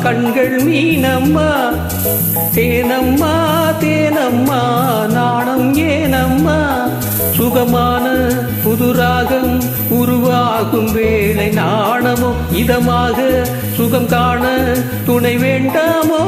கண்கள் மீனம்மா தேனம்மா தேனம்மா நாணம் ஏனம்மா சுகமான புதுராகம் உருவாகும் வேளை நாணமோ இதமாக சுகம் காண துணை வேண்டாமோ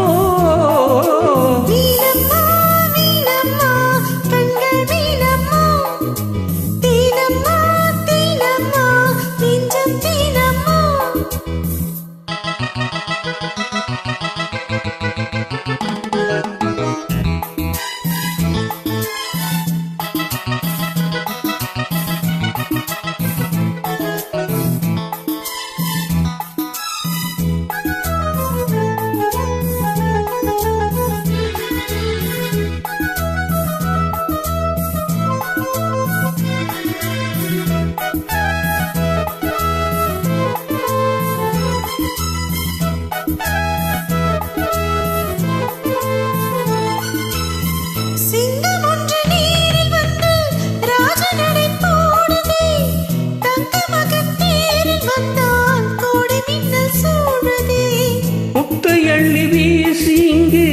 எள்ளி வீசி இங்கு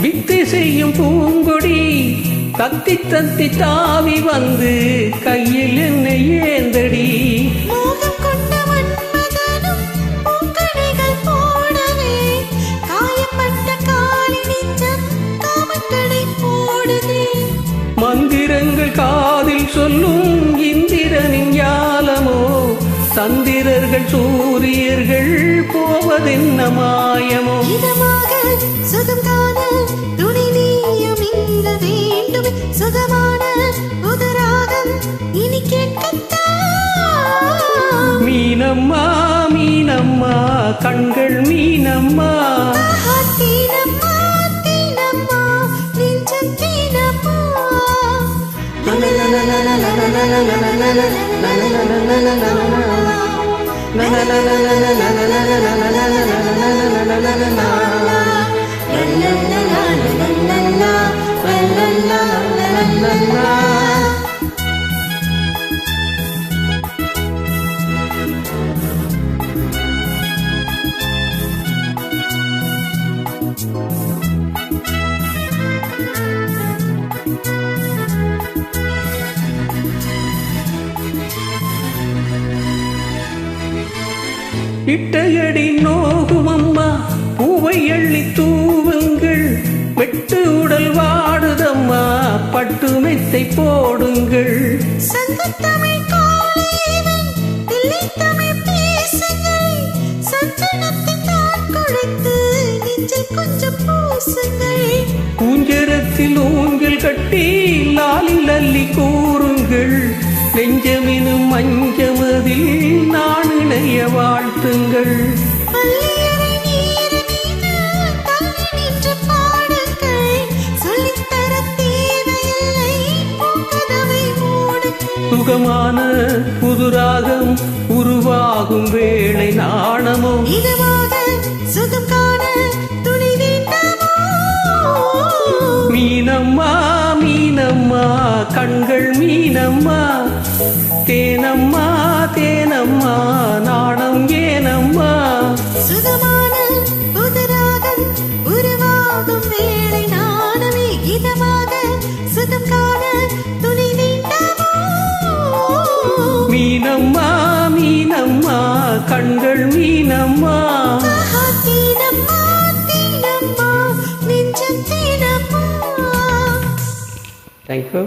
வித்தை செய்யும் பூங்கொடி தத்தி தத்தி தாவி வந்து கையில் என்னை ஏந்தடி மந்திரங்கள் காதில் சொல்லும் இந்திரனின் ஞாலமோ சந்திரர்கள் சூரியர்கள் போவதென்ன மாயமோ சுகம் காண துணை நீயும் இங்க வேண்டும் சுகமான புதுராகம் இனி கேட்கத்தான் மீனம்மா மீனம்மா கண்கள் மீனம்மா தீனம்மா தீனம்மா நெஞ்சம் தீனம்மா இட்டையடி நோகும் அம்மா பூவை எள்ளி தூவுங்கள் வெட்டு உடல் வாடுதம்மா பட்டு மெத்தை போடுங்கள் சங்கத்தமிழ் காளையவன் தில்லை தமிழ் பேசுங்கள் சந்தனத்தை தான் குழைத்து நெஞ்சில் கொஞ்சம் பூசுங்கள் ஊஞ்சரத்தில் ஊஞ்சல் கட்டி லாலி லல்லி கூறுங்கள் நெஞ்சமெனும் மஞ்சமதில் நான் இணைய வாழ்த்துங்கள் சுகமான புதுராகம் உருவாகும் வேளை நாணமோ சுகம் காண துணை வேண்டாமோ மீனம்மா மீனம்மா கண்கள் மீனம்மா தேனம்மா தேனம்மா நாணம் ஏனம்மா சுகமான புதுராகம் உருவாகும் வேளை நாணமே இதமாக சுகம் காண துணை வேண்டாமோ மீனம்மா மீனம்மா கண்கள் மீனம்மா தீனம்மா தீனம்மா நெஞ்சம் தீனம்மா தேங்க்யூ